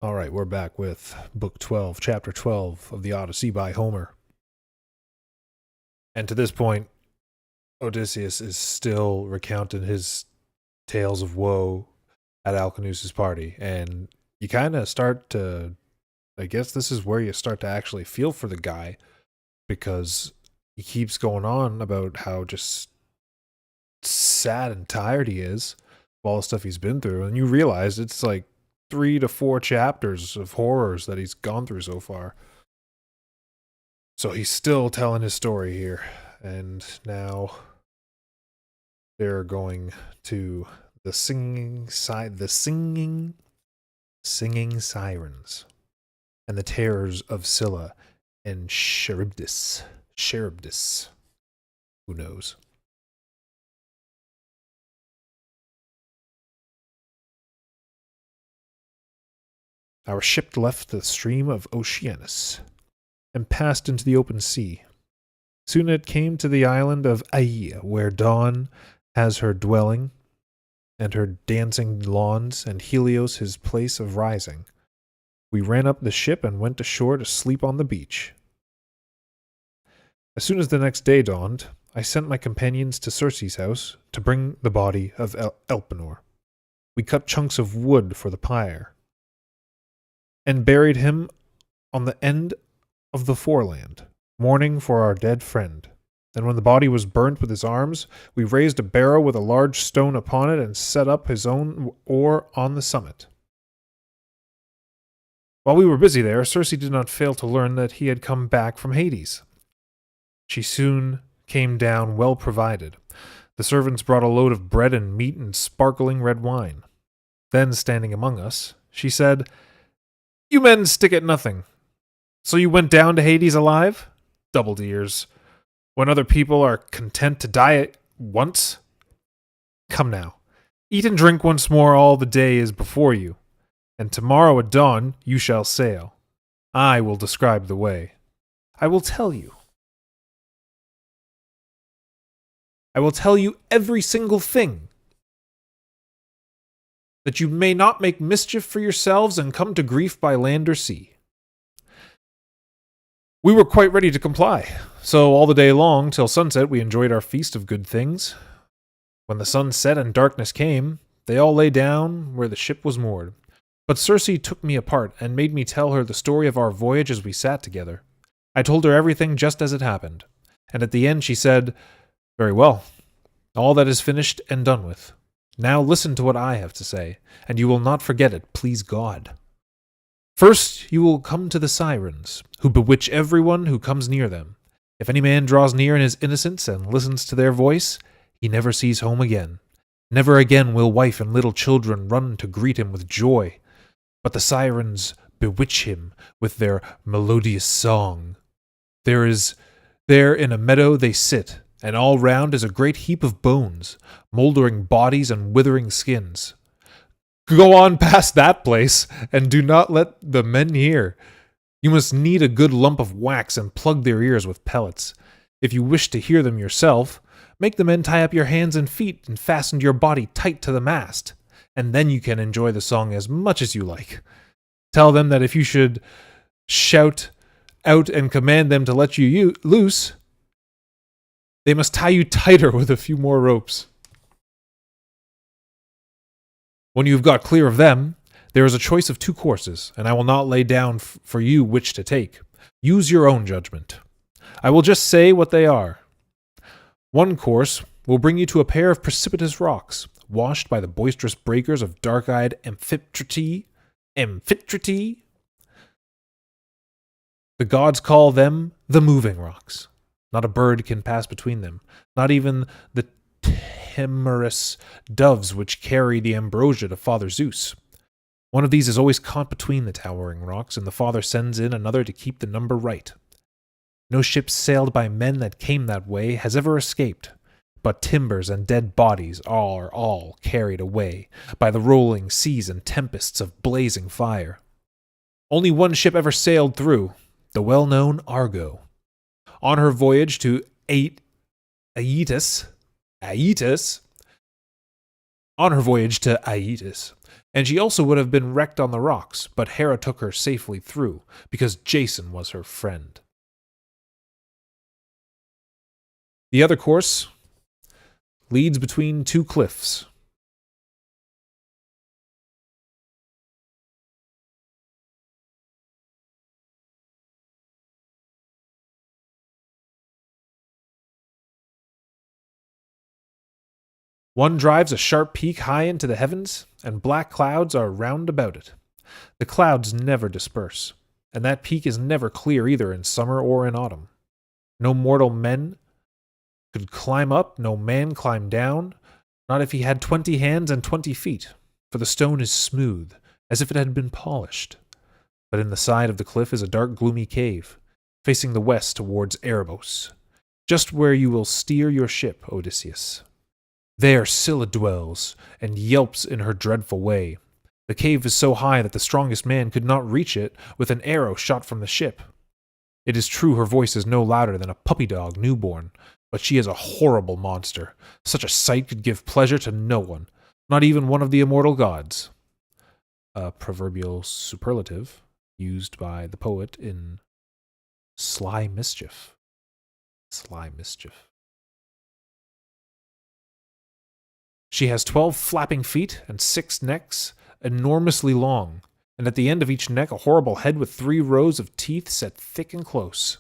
All right, we're back with Book 12, Chapter 12 of the Odyssey by Homer. And to this point, Odysseus is still recounting his tales of woe at Alcinous's party. And you kind of start to, I guess this is where you start to actually feel for the guy, because he keeps going on about how just sad and tired he is of all the stuff he's been through. And you realize it's like 3 to 4 chapters of horrors that he's gone through so far. So he's still telling his story here. And now they're going to the singing sirens and the terrors of Scylla and Charybdis. Who knows? Our ship left the stream of Oceanus and passed into the open sea. Soon it came to the island of Aia, where Dawn has her dwelling, and her dancing lawns, and Helios his place of rising. We ran up the ship and went ashore to sleep on the beach. As soon as the next day dawned, I sent my companions to Circe's house to bring the body of Elpenor. We cut chunks of wood for the pyre, and buried him on the end of the foreland, mourning for our dead friend. And when the body was burnt with his arms, we raised a barrow with a large stone upon it and set up his own oar on the summit. While we were busy there, Circe did not fail to learn that he had come back from Hades. She soon came down well provided. The servants brought a load of bread and meat and sparkling red wine. Then, standing among us, she said, "You men stick at nothing. So you went down to Hades alive? Doubled ears. When other people are content to die at once? Come now, eat and drink once more, all the day is before you, and tomorrow at dawn you shall sail. I will describe the way. I will tell you. I will tell you every single thing, that you may not make mischief for yourselves and come to grief by land or sea." We were quite ready to comply, so all the day long till sunset we enjoyed our feast of good things. When the sun set and darkness came, they all lay down where the ship was moored. But Circe took me apart and made me tell her the story of our voyage as we sat together. I told her everything just as it happened, and at the end she said, "Very well, all that is finished and done with. Now listen to what I have to say, and you will not forget it, please God. First, you will come to the Sirens, who bewitch everyone who comes near them. If any man draws near in his innocence and listens to their voice, he never sees home again. Never again will wife and little children run to greet him with joy. But the Sirens bewitch him with their melodious song. There in a meadow they sit, and all round is a great heap of bones, moldering bodies and withering skins. Go on past that place, and do not let the men hear. You must knead a good lump of wax and plug their ears with pellets. If you wish to hear them yourself, make the men tie up your hands and feet and fasten your body tight to the mast, and then you can enjoy the song as much as you like. Tell them that if you should shout out and command them to let you loose, they must tie you tighter with a few more ropes. When you have got clear of them, there is a choice of 2 courses, and I will not lay down for you which to take. Use your own judgment. I will just say what they are. One course will bring you to a pair of precipitous rocks, washed by the boisterous breakers of dark-eyed Amphitrite. The gods call them the moving rocks. Not a bird can pass between them, not even the timorous doves which carry the ambrosia to Father Zeus. One of these is always caught between the towering rocks, and the father sends in another to keep the number right. No ship sailed by men that came that way has ever escaped, but timbers and dead bodies are all carried away by the rolling seas and tempests of blazing fire. Only one ship ever sailed through, the well-known Argo. On her voyage to Aeetes, on her voyage to Aeetes, and she also would have been wrecked on the rocks, but Hera took her safely through, because Jason was her friend. The other course leads between two cliffs. One drives a sharp peak high into the heavens, and black clouds are round about it. The clouds never disperse, and that peak is never clear either in summer or in autumn. No mortal men could climb up, no man climb down, not if he had 20 hands and 20 feet, for the stone is smooth, as if it had been polished. But in the side of the cliff is a dark, gloomy cave, facing the west towards Erebos, just where you will steer your ship, Odysseus. There Scylla dwells, and yelps in her dreadful way. The cave is so high that the strongest man could not reach it with an arrow shot from the ship. It is true her voice is no louder than a puppy dog newborn, but she is a horrible monster. Such a sight could give pleasure to no one, not even one of the immortal gods. A proverbial superlative used by the poet in Sly Mischief. Sly Mischief. She has 12 flapping feet and 6 necks, enormously long, and at the end of each neck a horrible head with 3 rows of teeth set thick and close.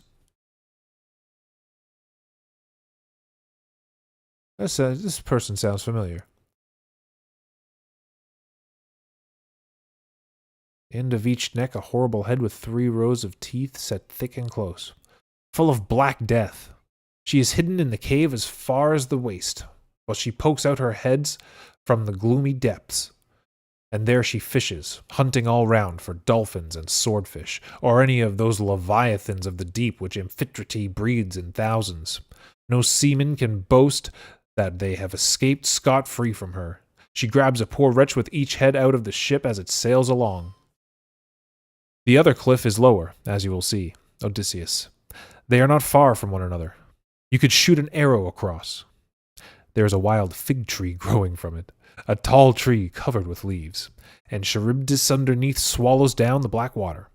This person sounds familiar. End of each neck a horrible head with 3 rows of teeth set thick and close. Full of black death. She is hidden in the cave as far as the waist, while she pokes out her heads from the gloomy depths. And there she fishes, hunting all round for dolphins and swordfish, or any of those leviathans of the deep which Amphitrite breeds in thousands. No seaman can boast that they have escaped scot-free from her. She grabs a poor wretch with each head out of the ship as it sails along. The other cliff is lower, as you will see, Odysseus. They are not far from one another. You could shoot an arrow across. There is a wild fig tree growing from it, a tall tree covered with leaves, and Charybdis underneath swallows down the black water.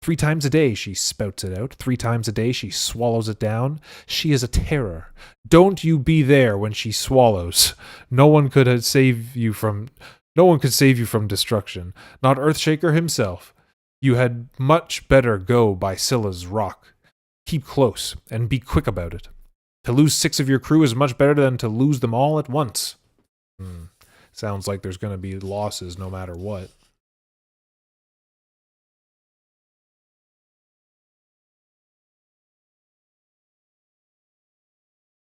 3 times a day she spouts it out, 3 times a day she swallows it down. She is a terror. Don't you be there when she swallows. No one could save you from destruction, not Earthshaker himself. You had much better go by Scylla's rock. Keep close, and be quick about it. To lose 6 of your crew is much better than to lose them all at once. Sounds like there's going to be losses no matter what.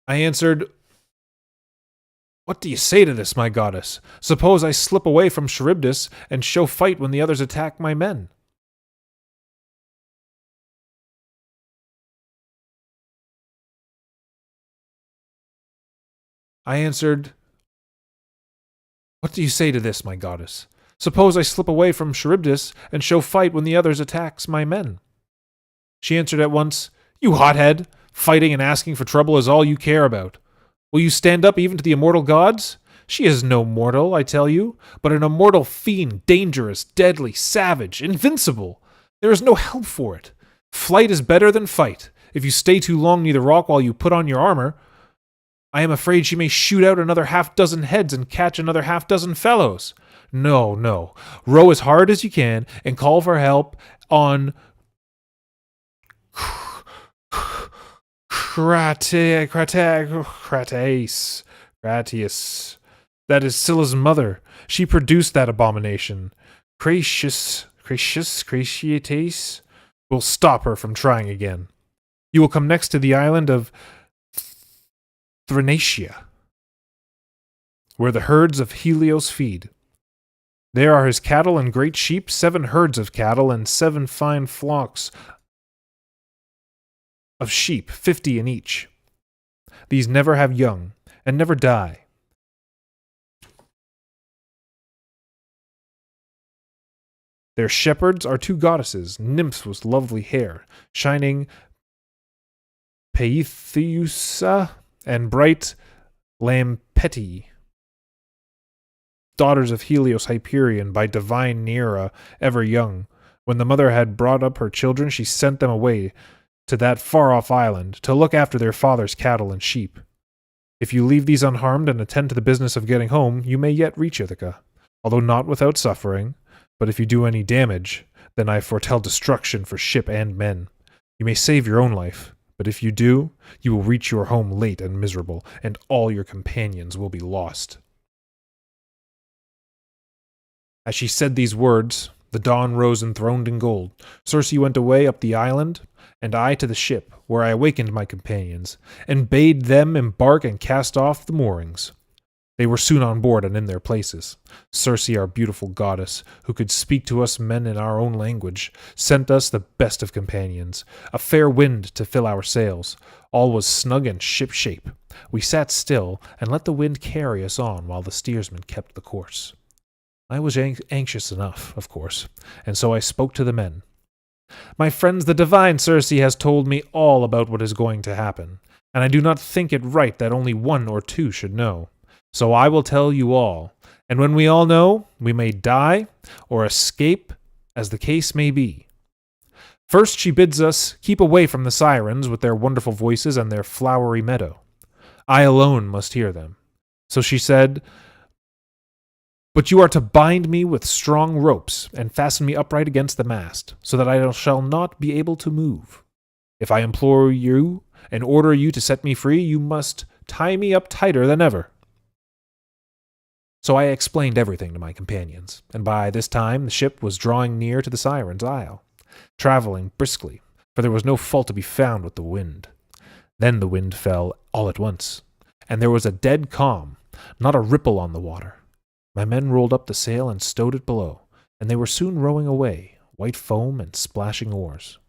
I answered, "What do you say to this, my goddess? Suppose I slip away from Charybdis and show fight when the others attack my men?" I answered, "What do you say to this, my goddess? Suppose I slip away from Charybdis and show fight when the others attacks my men?" She answered at once, "You hothead! Fighting and asking for trouble is all you care about. Will you stand up even to the immortal gods? She is no mortal, I tell you, but an immortal fiend, dangerous, deadly, savage, invincible. There is no help for it. Flight is better than fight. If you stay too long near the rock while you put on your armor, I am afraid she may shoot out another 6 heads and catch another 6 fellows. No, no. Row as hard as you can and call for help on Cratias. That is Scylla's mother. She produced that abomination. Cratiates will stop her from trying again. You will come next to the island of Thrinacia, where the herds of Helios feed. There are his cattle and great sheep, 7 herds of cattle and 7 fine flocks of sheep, 50 in each. These never have young, and never die. Their shepherds are 2 goddesses, nymphs with lovely hair, shining Peitheusa and bright Lampetie. daughters of Helios Hyperion, by divine Neaera, ever young. When the mother had brought up her children, she sent them away to that far-off island to look after their father's cattle and sheep. If you leave these unharmed and attend to the business of getting home, you may yet reach Ithaca, although not without suffering. But if you do any damage, then I foretell destruction for ship and men. You may save your own life, but if you do, you will reach your home late and miserable, and all your companions will be lost." As she said these words, the dawn rose enthroned in gold. Circe went away up the island, and I to the ship, where I awakened my companions, and bade them embark and cast off the moorings. They were soon on board and in their places. Circe, our beautiful goddess, who could speak to us men in our own language, sent us the best of companions, a fair wind to fill our sails. All was snug and ship-shape. We sat still, and let the wind carry us on while the steersman kept the course. I was anxious enough, of course, and so I spoke to the men. "My friends, the divine Circe has told me all about what is going to happen, and I do not think it right that only one or two should know. So I will tell you all, and when we all know, we may die or escape, as the case may be. First, she bids us keep away from the Sirens with their wonderful voices and their flowery meadow. I alone must hear them. So she said, 'But you are to bind me with strong ropes and fasten me upright against the mast, so that I shall not be able to move. If I implore you and order you to set me free, you must tie me up tighter than ever.' So I explained everything to my companions, and by this time the ship was drawing near to the Sirens' Isle, traveling briskly, for there was no fault to be found with the wind. Then the wind fell all at once, and there was a dead calm, not a ripple on the water. My men rolled up the sail and stowed it below, and they were soon rowing away, white foam and splashing oars.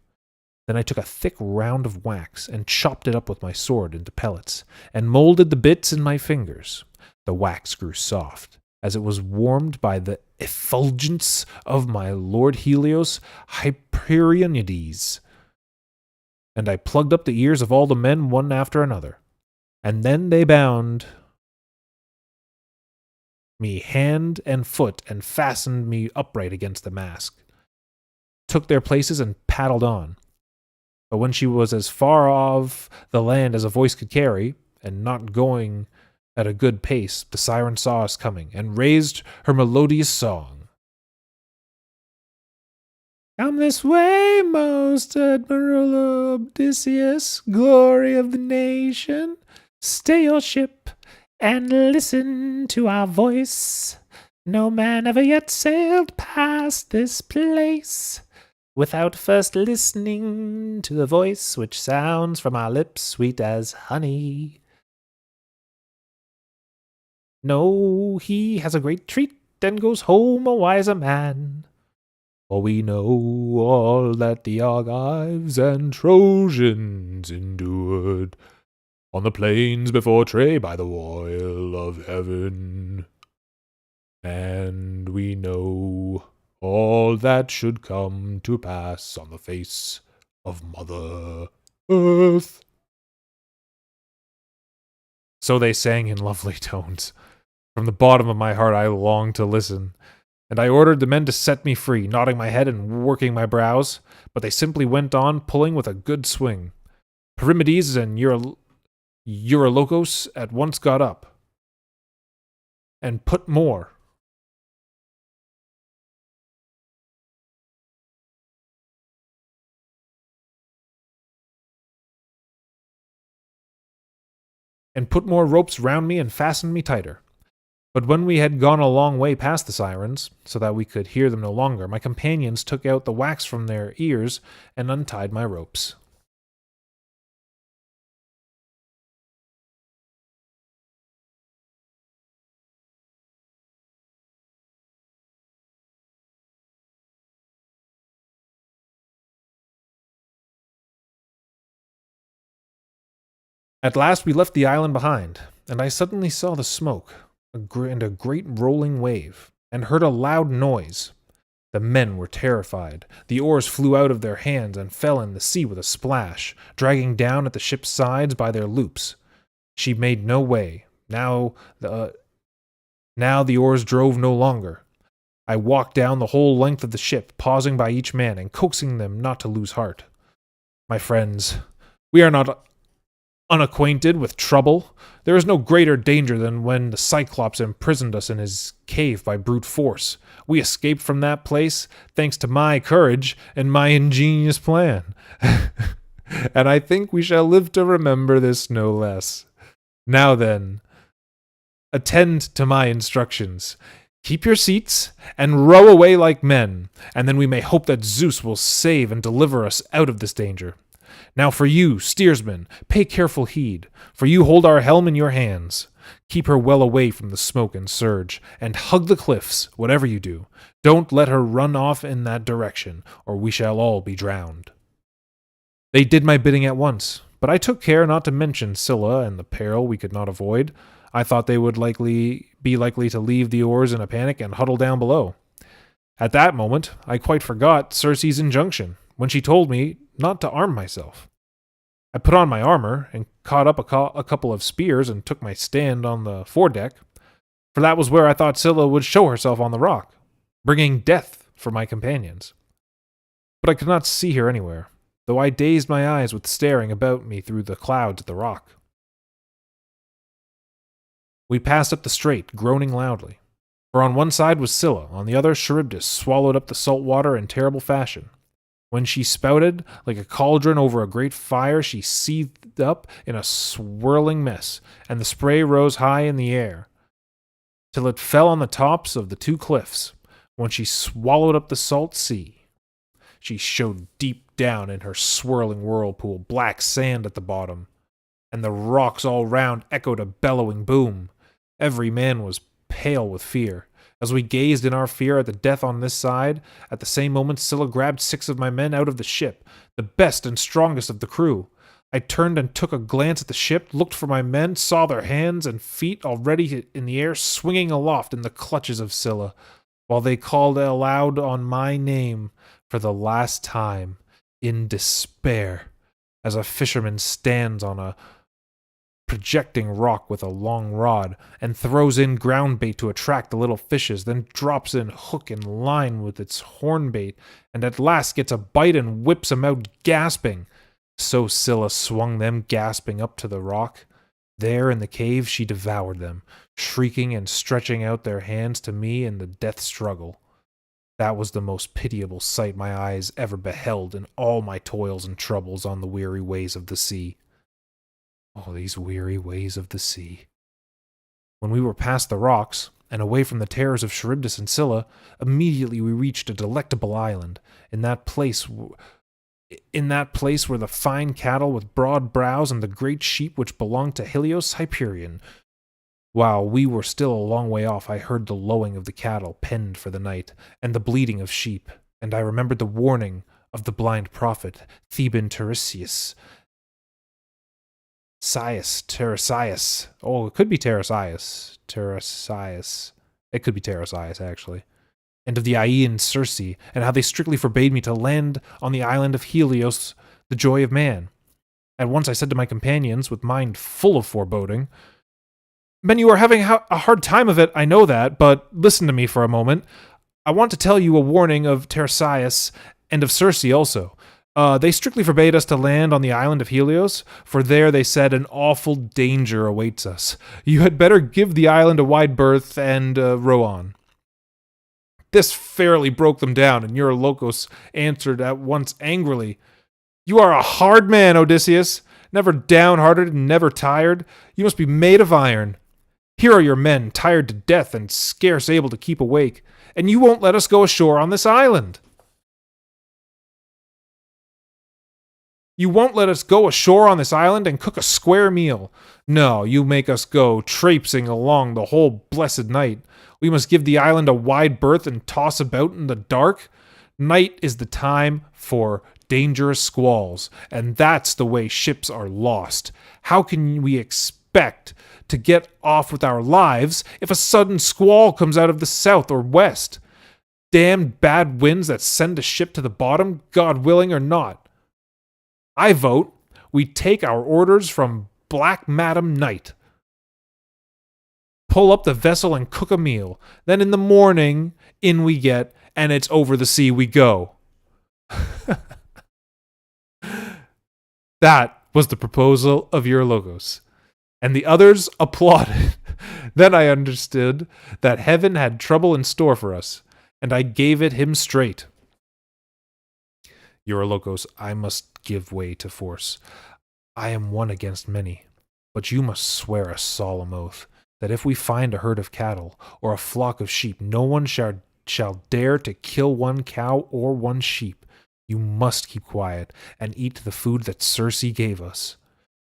Then I took a thick round of wax and chopped it up with my sword into pellets, and molded the bits in my fingers. The wax grew soft, as it was warmed by the effulgence of my lord Helios Hyperionides. And I plugged up the ears of all the men one after another, and then they bound me hand and foot and fastened me upright against the mast, took their places and paddled on. But when she was as far off the land as a voice could carry, and not going at a good pace, the siren saw us coming, and raised her melodious song. "Come this way, most admirable Odysseus, glory of the nation. Stay your ship, and listen to our voice. No man ever yet sailed past this place without first listening to the voice which sounds from our lips sweet as honey. No, he has a great treat and goes home a wiser man. For we know all that the Argives and Trojans endured on the plains before Troy by the wile of heaven. And we know all that should come to pass on the face of Mother Earth." So they sang in lovely tones. From the bottom of my heart I longed to listen, and I ordered the men to set me free, nodding my head and working my brows, but they simply went on pulling with a good swing. Charybdis and Eurylocos at once got up, and put more ropes round me and fastened me tighter. But when we had gone a long way past the Sirens, so that we could hear them no longer, my companions took out the wax from their ears and untied my ropes. At last we left the island behind, and I suddenly saw the smoke, and a great rolling wave, and heard a loud noise. The men were terrified. The oars flew out of their hands and fell in the sea with a splash, dragging down at the ship's sides by their loops. She made no way. Now Now the oars drove no longer. I walked down the whole length of the ship, pausing by each man and coaxing them not to lose heart. My friends, we are not unacquainted with trouble. There is no greater danger than when the Cyclops imprisoned us in his cave by brute force. We escaped from that place thanks to my courage and my ingenious plan. And I think we shall live to remember this no less. Now then, attend to my instructions. Keep your seats and row away like men, and then we may hope that Zeus will save and deliver us out of this danger. Now for you, steersman, pay careful heed, for you hold our helm in your hands. Keep her well away from the smoke and surge, and hug the cliffs, whatever you do. Don't let her run off in that direction, or we shall all be drowned. They did my bidding at once, but I took care not to mention Scylla and the peril we could not avoid. I thought they would be likely to leave the oars in a panic and huddle down below. At that moment, I quite forgot Circe's injunction, when she told me not to arm myself. I put on my armor and caught up a couple of spears and took my stand on the foredeck, for that was where I thought Scylla would show herself on the rock, bringing death for my companions. But I could not see her anywhere, though I dazed my eyes with staring about me through the clouds at the rock. We passed up the strait, groaning loudly, for on one side was Scylla, on the other Charybdis swallowed up the salt water in terrible fashion. When she spouted like a cauldron over a great fire, she seethed up in a swirling mess, and the spray rose high in the air, till it fell on the tops of the two cliffs. When she swallowed up the salt sea, she showed deep down in her swirling whirlpool, black sand at the bottom, and the rocks all round echoed a bellowing boom. Every man was pale with fear. As we gazed in our fear at the death on this side, at the same moment Scylla grabbed 6 of my men out of the ship, the best and strongest of the crew. I turned and took a glance at the ship, looked for my men, saw their hands and feet already in the air, swinging aloft in the clutches of Scylla, while they called aloud on my name for the last time, in despair, as a fisherman stands on a projecting rock with a long rod, and throws in ground bait to attract the little fishes, then drops in hook and line with its horn bait, and at last gets a bite and whips them out gasping. So Scylla swung them gasping up to the rock. There in the cave she devoured them, shrieking and stretching out their hands to me in the death struggle. That was the most pitiable sight my eyes ever beheld in all my toils and troubles on the weary ways of the sea. Oh, these weary ways of the sea. When we were past the rocks, and away from the terrors of Charybdis and Scylla, immediately we reached a delectable island. In that place were the fine cattle with broad brows and the great sheep which belonged to Helios Hyperion. While we were still a long way off, I heard the lowing of the cattle penned for the night, and the bleating of sheep, and I remembered the warning of the blind prophet, Theban Tiresias. Tiresias. Oh, it could be Tiresias. It could be Tiresias, actually. And of the Aeaean Circe, and how they strictly forbade me to land on the island of Helios, the joy of man. At once I said to my companions, with mind full of foreboding, "Men, you are having a hard time of it, I know that, but listen to me for a moment. I want to tell you a warning of Tiresias and of Circe also. They strictly forbade us to land on the island of Helios, for there, they said, an awful danger awaits us. You had better give the island a wide berth and row on." This fairly broke them down, and Eurylochus answered at once angrily, "You are a hard man, Odysseus, never downhearted and never tired. You must be made of iron. Here are your men, tired to death and scarce able to keep awake, and you won't let us go ashore on this island. You won't let us go ashore on this island and cook a square meal. No, you make us go traipsing along the whole blessed night. We must give the island a wide berth and toss about in the dark. Night is the time for dangerous squalls, and that's the way ships are lost. How can we expect to get off with our lives if a sudden squall comes out of the south or west? Damned bad winds that send a ship to the bottom, God willing or not. I vote we take our orders from Black Madam Night." pull up the vessel and cook a meal. Then in the morning, in we get, and it's over the sea we go. That was the proposal of Eurologos, and the others applauded. Then I understood that heaven had trouble in store for us, and I gave it him straight. Eurologos, I must give way to force. I am one against many, but you must swear a solemn oath that if we find a herd of cattle or a flock of sheep, no one shall dare to kill one cow or one sheep. You must keep quiet and eat the food that Circe gave us.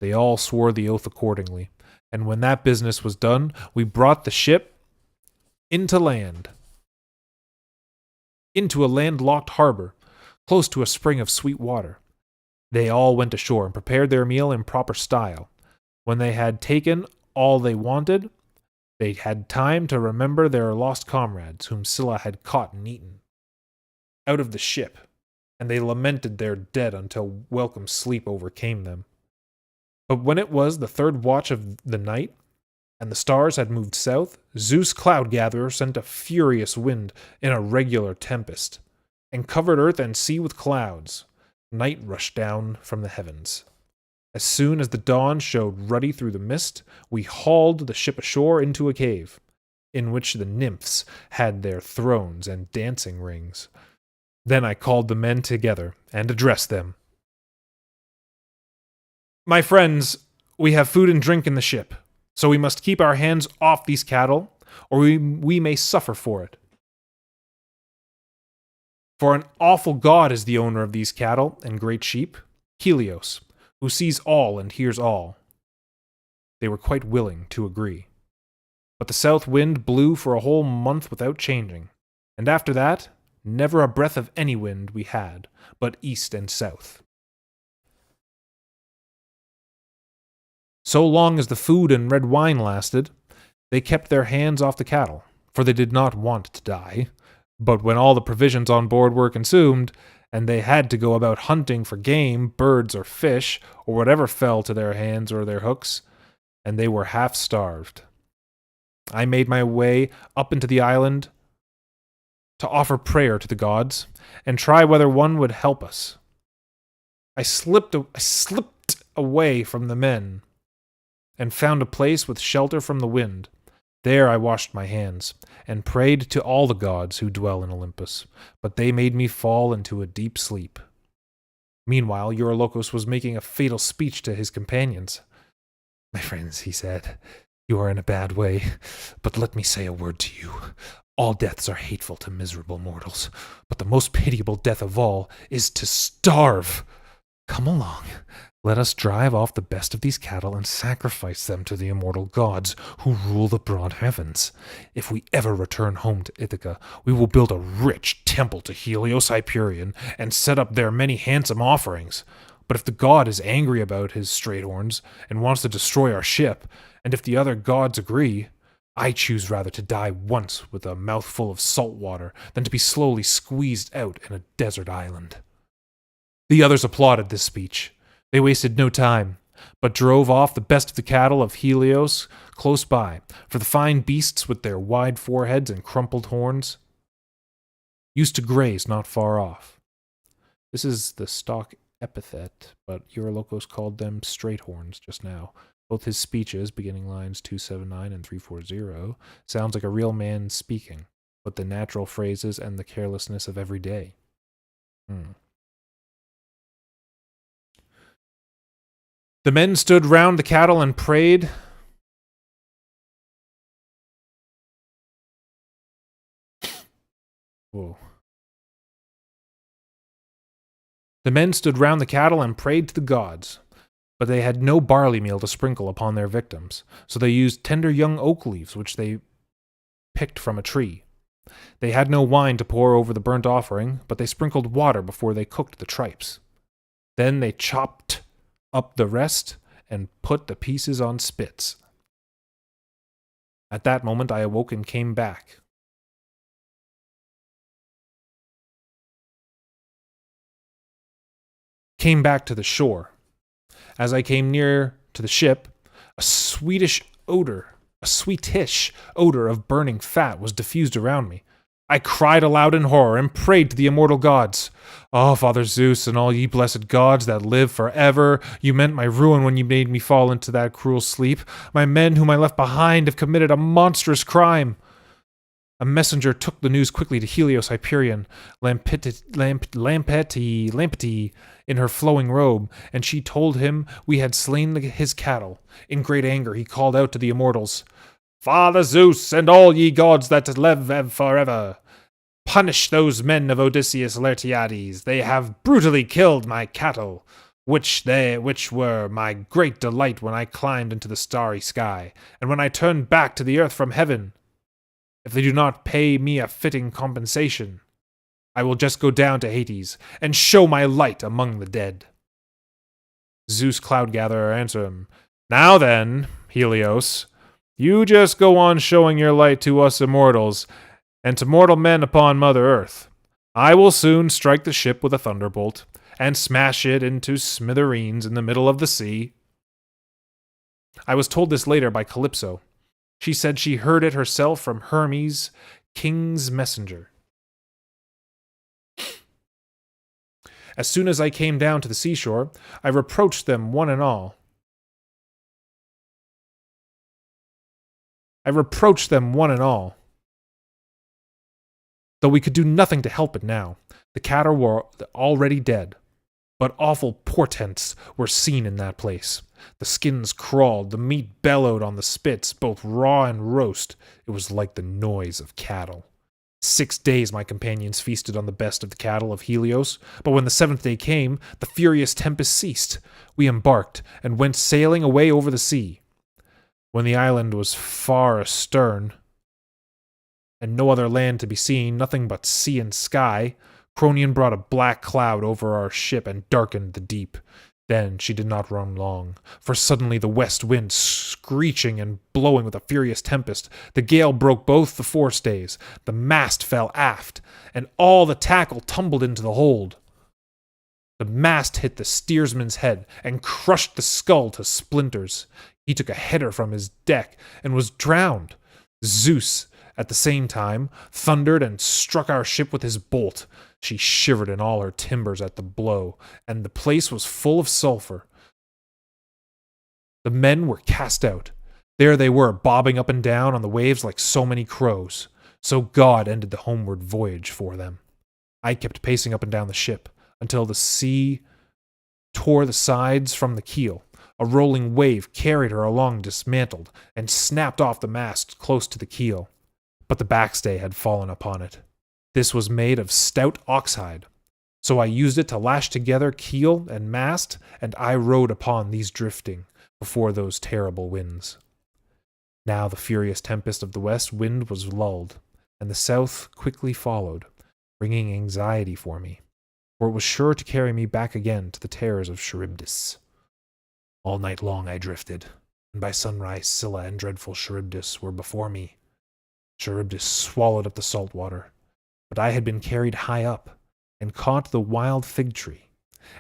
They all swore the oath accordingly, and when that business was done, we brought the ship into land, into a landlocked harbor, close to a spring of sweet water. They all went ashore and prepared their meal in proper style. When they had taken all they wanted, they had time to remember their lost comrades, whom Scylla had caught and eaten out of the ship, and they lamented their dead until welcome sleep overcame them. But when it was the third watch of the night, and the stars had moved south, Zeus Cloud-gatherer sent a furious wind in a regular tempest, and covered earth and sea with clouds. Night rushed down from the heavens. As soon as the dawn showed ruddy through the mist, we hauled the ship ashore into a cave, in which the nymphs had their thrones and dancing rings. Then I called the men together and addressed them. My friends, we have food and drink in the ship, so we must keep our hands off these cattle, or we may suffer for it. For an awful god is the owner of these cattle and great sheep, Helios, who sees all and hears all. They were quite willing to agree. But the south wind blew for a whole month without changing, and after that, never a breath of any wind we had, but east and south. So long as the food and red wine lasted, they kept their hands off the cattle, for they did not want to die. But when all the provisions on board were consumed, and they had to go about hunting for game, birds, or fish, or whatever fell to their hands or their hooks, and they were half starved, I made my way up into the island to offer prayer to the gods, and try whether one would help us. I slipped away from the men, and found a place with shelter from the wind. There I washed my hands, and prayed to all the gods who dwell in Olympus, but they made me fall into a deep sleep. Meanwhile, Eurologos was making a fatal speech to his companions. My friends, he said, you are in a bad way, but let me say a word to you. All deaths are hateful to miserable mortals, but the most pitiable death of all is to starve. Come along. Let us drive off the best of these cattle and sacrifice them to the immortal gods who rule the broad heavens. If we ever return home to Ithaca, we will build a rich temple to Helios Hyperion and set up there many handsome offerings. But if the god is angry about his straight horns and wants to destroy our ship, and if the other gods agree, I choose rather to die once with a mouthful of salt water than to be slowly squeezed out in a desert island. The others applauded this speech. They wasted no time, but drove off the best of the cattle of Helios close by, for the fine beasts with their wide foreheads and crumpled horns used to graze not far off. This is the stock epithet, but Eurologos called them straight horns just now. Both his speeches, beginning lines 279 and 340, sounds like a real man speaking, with the natural phrases and the carelessness of every day. The men stood round the cattle and prayed. Whoa. The men stood round the cattle and prayed to the gods, but they had no barley meal to sprinkle upon their victims, so they used tender young oak leaves which they picked from a tree. They had no wine to pour over the burnt offering, but they sprinkled water before they cooked the tripes. Then they chopped up the rest and put the pieces on spits. At that moment I awoke and came back. To the shore. As I came near to the ship, a sweetish odor A sweetish odor of burning fat was diffused around me. I cried aloud in horror and prayed to the immortal gods. "Oh, Father Zeus, and all ye blessed gods that live forever, you meant my ruin when you made me fall into that cruel sleep. My men whom I left behind have committed a monstrous crime." A messenger took the news quickly to Helios Hyperion, Lampetie, in her flowing robe, and she told him we had slain his cattle. In great anger he called out to the immortals, "Father Zeus, and all ye gods that live forever, punish those men of Odysseus Laertiades. They have brutally killed my cattle, which were my great delight when I climbed into the starry sky, and when I turned back to the earth from heaven. If they do not pay me a fitting compensation, I will just go down to Hades and show my light among the dead." Zeus Cloudgatherer answered him, "Now then, Helios, you just go on showing your light to us immortals, and to mortal men upon Mother Earth. I will soon strike the ship with a thunderbolt, and smash it into smithereens in the middle of the sea." I was told this later by Calypso. She said she heard it herself from Hermes, king's messenger. As soon as I came down to the seashore, I reproached them one and all. Though we could do nothing to help it now. The cattle were already dead. But awful portents were seen in that place. The skins crawled, the meat bellowed on the spits, both raw and roast. It was like the noise of cattle. 6 days my companions feasted on the best of the cattle of Helios, but when the 7th day came, the furious tempest ceased. We embarked and went sailing away over the sea. When the island was far astern, and no other land to be seen, nothing but sea and sky, Cronion brought a black cloud over our ship and darkened the deep. Then she did not run long, for suddenly the west wind screeching and blowing with a furious tempest, the gale broke both the forestays, the mast fell aft, and all the tackle tumbled into the hold. The mast hit the steersman's head and crushed the skull to splinters. He took a header from his deck and was drowned. Zeus, at the same time, thundered and struck our ship with his bolt. She shivered in all her timbers at the blow, and the place was full of sulfur. The men were cast out. There they were, bobbing up and down on the waves like so many crows. So God ended the homeward voyage for them. I kept pacing up and down the ship, until the sea tore the sides from the keel. A rolling wave carried her along dismantled, and snapped off the mast close to the keel. But the backstay had fallen upon it. This was made of stout oxhide, so I used it to lash together keel and mast, and I rode upon these drifting before those terrible winds. Now the furious tempest of the west wind was lulled, and the south quickly followed, bringing anxiety for me, for it was sure to carry me back again to the terrors of Charybdis. All night long I drifted, and by sunrise Scylla and dreadful Charybdis were before me. Charybdis swallowed up the salt water, but I had been carried high up, and caught the wild fig tree,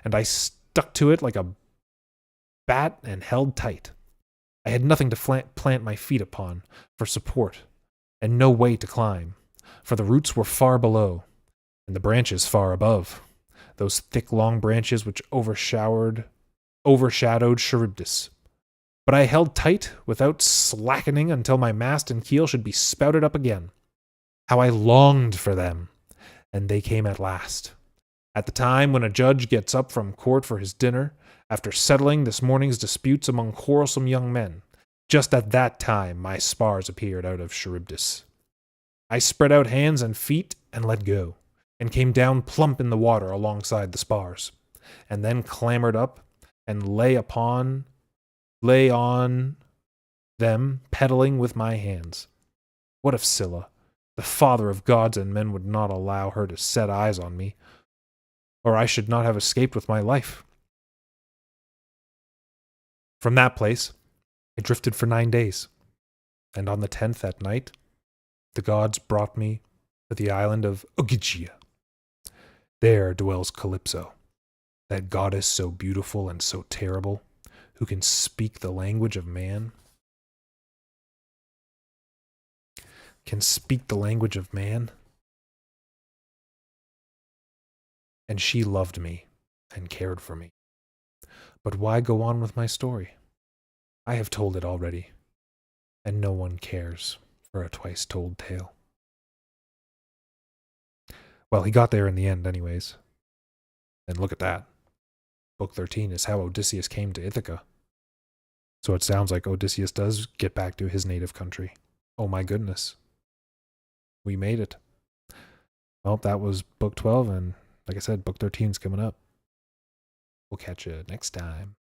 and I stuck to it like a bat and held tight. I had nothing to plant my feet upon for support, and no way to climb, for the roots were far below, and the branches far above, those thick long branches which overshadowed Charybdis. But I held tight without slackening until my mast and keel should be spouted up again. How I longed for them! And they came at last. At the time when a judge gets up from court for his dinner, after settling this morning's disputes among quarrelsome young men, just at that time my spars appeared out of Charybdis. I spread out hands and feet and let go, and came down plump in the water alongside the spars, and then clambered up and lay on them, pedaling with my hands. What if Scylla, the father of gods and men, would not allow her to set eyes on me, or I should not have escaped with my life? From that place, I drifted for 9 days, and on the 10th at night, the gods brought me to the island of Ogygia. There dwells Calypso, that goddess so beautiful and so terrible, who can speak the language of man. can speak the language of man. And she loved me and cared for me. But why go on with my story? I have told it already, and no one cares for a twice-told tale. Well, he got there in the end anyways. And look at that. Book 13 is how Odysseus came to Ithaca. So it sounds like Odysseus does get back to his native country. Oh my goodness. We made it. Well, that was book 12, and like I said, book 13 is coming up. We'll catch you next time.